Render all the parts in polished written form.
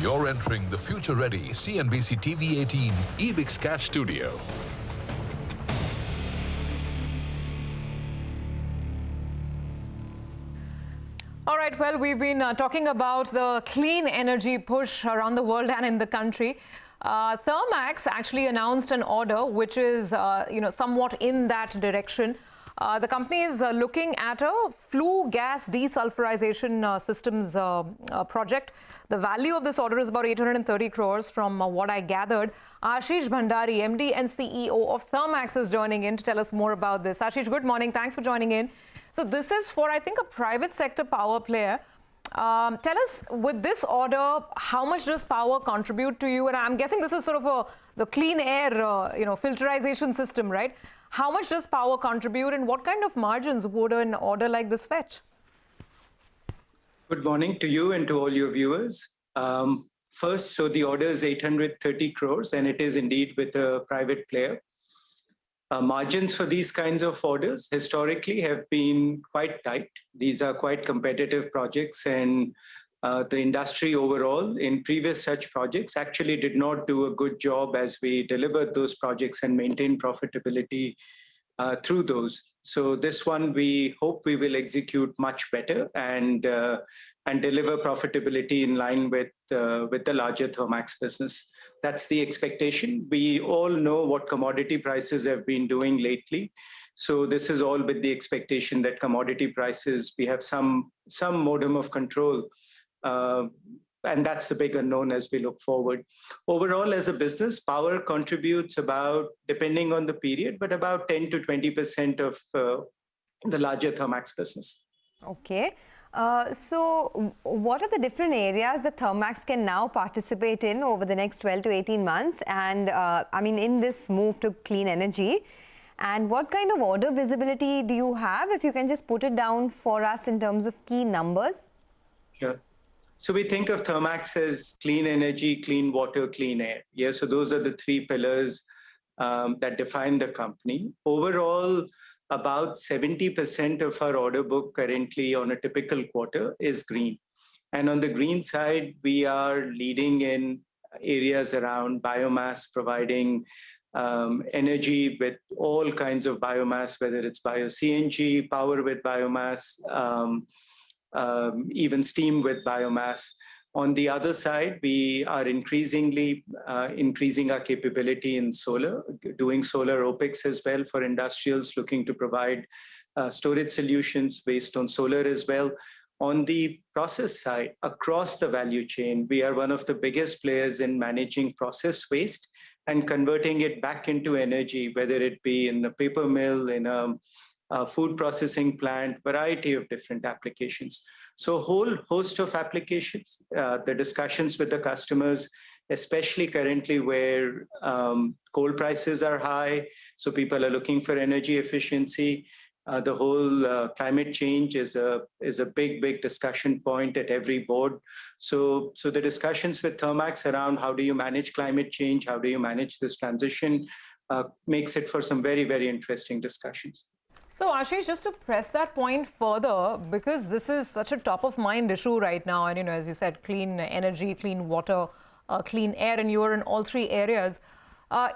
You're entering the future-ready CNBC-TV18 eBix Cash Studio. All right, well, we've been talking about the clean energy push around the world and in the country. Thermax actually announced an order which is, somewhat in that direction. The company is looking at a Flue gas desulphurization systems project. The value of this order is about 830 crores from what I gathered. Ashish Bhandari, MD and CEO of Thermax, is joining in to tell us more about this. Ashish, good morning. Thanks for joining in. So this is for, I think, a private sector power player. Tell us, with this order, how much does power contribute to you? And I'm guessing this is sort of the clean air, filterization system, right? How much does power contribute, and what kind of margins would an order like this fetch? Good morning to you and to all your viewers. First, so the order is 830 crores, and it is indeed with a private player. Margins for these kinds of orders historically have been quite tight. These are quite competitive projects, and the industry overall in previous such projects actually did not do a good job as we delivered those projects and maintained profitability through those. So this one, we hope we will execute much better and deliver profitability in line with the larger Thermax business. That's the expectation. We all know what commodity prices have been doing lately. So this is all with the expectation that commodity prices, we have some modicum of control. And that's the big unknown as we look forward. Overall, as a business, power contributes about, depending on the period, but about 10 to 20% of the larger Thermax business. Okay. So what are the different areas that Thermax can now participate in over the next 12 to 18 months? And in this move to clean energy, and what kind of order visibility do you have? If you can just put it down for us in terms of key numbers. Sure. So we think of Thermax as clean energy, clean water, clean air. Yeah, so those are the three pillars that define the company. Overall, about 70% of our order book currently on a typical quarter is green. And on the green side, we are leading in areas around biomass, providing energy with all kinds of biomass, whether it's bio-CNG, power with biomass, even steam with biomass. On the other side, we are increasing our capability in solar, doing solar OpEx as well for industrials looking to provide storage solutions based on solar as well. On the process side, across the value chain, we are one of the biggest players in managing process waste and converting it back into energy, whether it be in the paper mill, in a food processing plant, variety of different applications. So a whole host of applications, the discussions with the customers, especially currently where coal prices are high, so people are looking for energy efficiency. The whole climate change is a big discussion point at every board. So the discussions with Thermax around how do you manage climate change, how do you manage this transition, makes it for some very, very interesting discussions. So, Ashish, just to press that point further, because this is such a top-of-mind issue right now, and, as you said, clean energy, clean water, clean air, and you are in all three areas.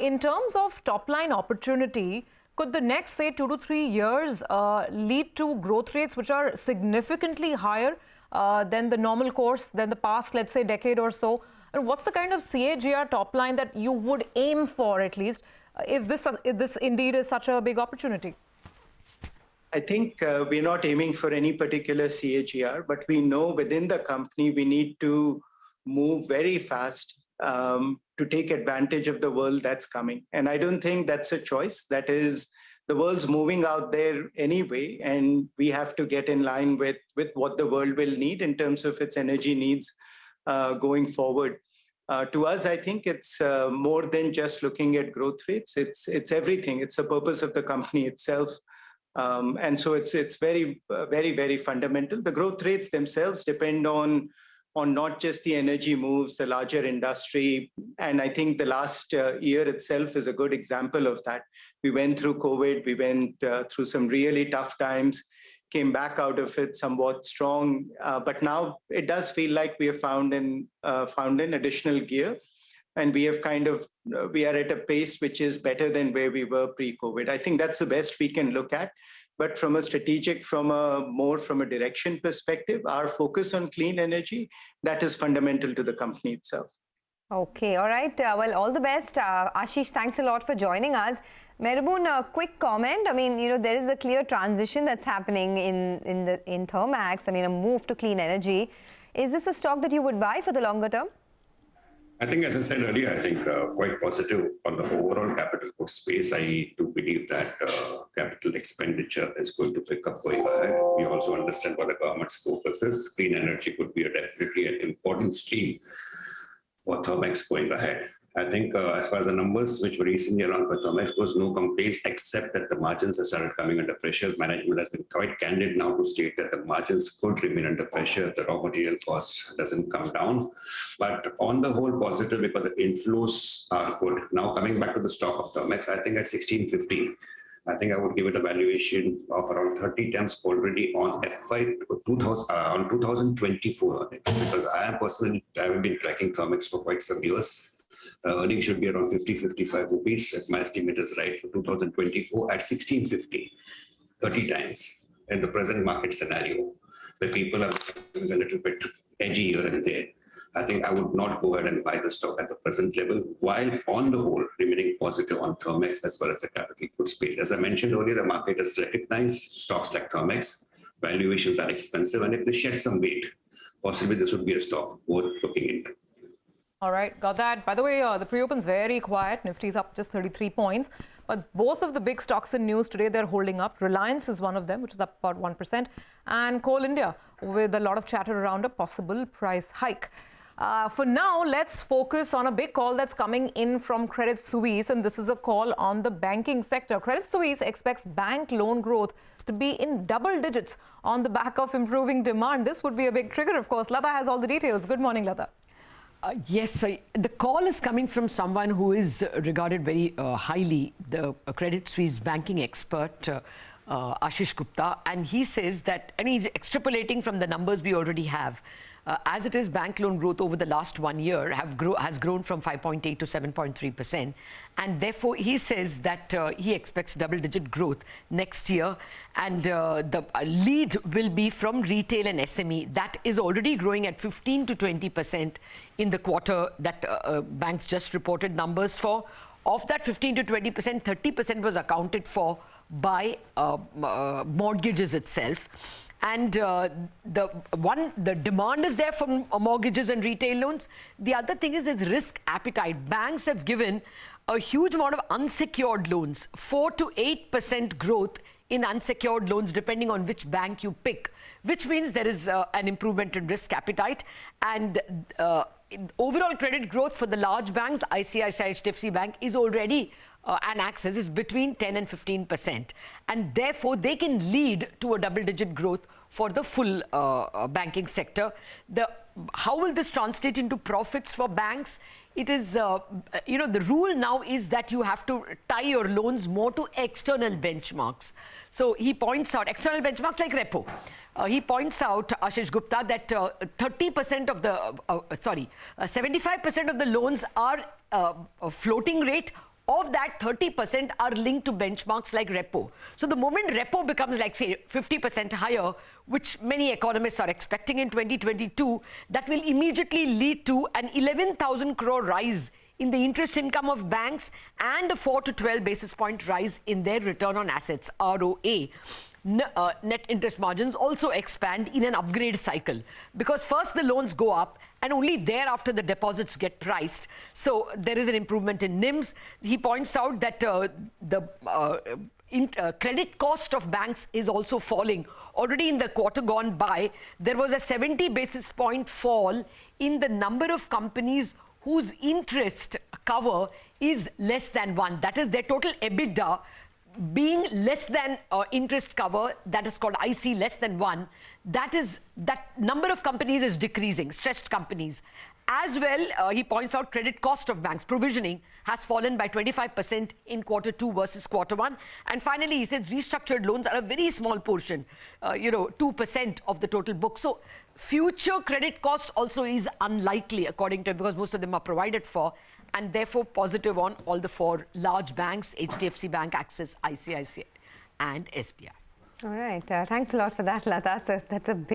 In terms of top-line opportunity, could the next, say, 2 to 3 years lead to growth rates which are significantly higher than the normal course, than the past, let's say, decade or so? And what's the kind of CAGR top-line that you would aim for, at least, if this indeed is such a big opportunity? I think we're not aiming for any particular CAGR, but we know within the company we need to move very fast to take advantage of the world that's coming. And I don't think that's a choice. That is, the world's moving out there anyway, and we have to get in line with what the world will need in terms of its energy needs going forward. To us, I think it's more than just looking at growth rates. It's everything. It's the purpose of the company itself. And so it's very, very fundamental. The growth rates themselves depend on not just the energy moves, the larger industry. And I think the last year itself is a good example of that. We went through COVID, we went through some really tough times. came back out of it somewhat strong. But now it does feel like we have found in additional gear. And we have we are at a pace which is better than where we were pre-COVID. I think that's the best we can look at. But from a strategic, from a direction perspective, our focus on clean energy, that is fundamental to the company itself. Okay, all right. Well, all the best. Ashish, thanks a lot for joining us. Mehraboon, a quick comment. I mean, there is a clear transition that's happening in Thermax. I mean, a move to clean energy. Is this a stock that you would buy for the longer term? I think, as I said earlier, I think quite positive on the overall capital goods space. I do believe that capital expenditure is going to pick up going ahead. We also understand what the government's focus is. Clean energy could be definitely an important stream for Thermax going ahead. I think as far as the numbers which were recently around for Thermax, there was no complaints except that the margins have started coming under pressure. Management has been quite candid now to state that the margins could remain under pressure if the raw material cost doesn't come down. But on the whole, positive because the inflows are good. Now coming back to the stock of Thermax, I think at 1650, I think I would give it a valuation of around 30 times already on on 2024 because I have been tracking Thermax for quite some years. Earnings should be around 50-55 rupees, if my estimate is right, for 2024 at 1650, 30 times in the present market scenario, where people are becoming a little bit edgy here and there. I think I would not go ahead and buy the stock at the present level, while on the whole remaining positive on Thermax as far as the capital goods space. As I mentioned earlier, the market has recognized stocks like Thermax. Valuations are expensive, and if they shed some weight, possibly this would be a stock worth looking into. All right, got that. By the way, the pre-open's very quiet. Nifty's up just 33 points. But both of the big stocks in news today, they're holding up. Reliance is one of them, which is up about 1%. And Coal India, with a lot of chatter around a possible price hike. For now, let's focus on a big call that's coming in from Credit Suisse. And this is a call on the banking sector. Credit Suisse expects bank loan growth to be in double digits on the back of improving demand. This would be a big trigger, of course. Lata has all the details. Good morning, Lata. Yes, the call is coming from someone who is regarded very highly, the Credit Suisse banking expert, Ashish Gupta, and he says that, and he's extrapolating from the numbers we already have. As it is, bank loan growth over the last 1 year has grown from 5.8 to 7.3%. And therefore, he says that he expects double-digit growth next year. And the lead will be from retail and SME. That is already growing at 15 to 20% in the quarter that banks just reported numbers for. Of that 15 to 20%, 30% was accounted for by mortgages itself. And the demand is there for mortgages and retail loans. The other thing is there's risk appetite. Banks have given a huge amount of unsecured loans, 4 to 8% growth in unsecured loans, depending on which bank you pick, which means there is an improvement in risk appetite. And overall credit growth for the large banks, ICICI, HDFC Bank, is already and Axis is between 10 and 15%. And therefore, they can lead to a double-digit growth for the full banking sector. How will this translate into profits for banks? It is, the rule now is that you have to tie your loans more to external benchmarks. So he points out external benchmarks like repo. He points out, Ashish Gupta, that 30% of the, 75% of the loans are a floating rate. Of that, 30% are linked to benchmarks like repo. So the moment repo becomes like, say, 50% higher, which many economists are expecting in 2022, that will immediately lead to an 11,000 crore rise in the interest income of banks and a 4 to 12 basis point rise in their return on assets, ROA. Net interest margins also expand in an upgrade cycle because first the loans go up and only thereafter the deposits get priced. So there is an improvement in NIMs. He points out that the credit cost of banks is also falling. Already in the quarter gone by, there was a 70 basis point fall in the number of companies whose interest cover is less than 1. That is their total EBITDA being less than interest cover, that is called IC less than 1, that number of companies is decreasing, stressed companies. As well, he points out credit cost of banks, provisioning has fallen by 25% in Q2 versus Q1. And finally, he says restructured loans are a very small portion, 2% of the total book. So future credit cost also is unlikely, according to him, because most of them are provided for, and therefore positive on all the four large banks, HDFC Bank, Axis, ICICI and SBI. All right. Thanks a lot for that, Lata. So that's a big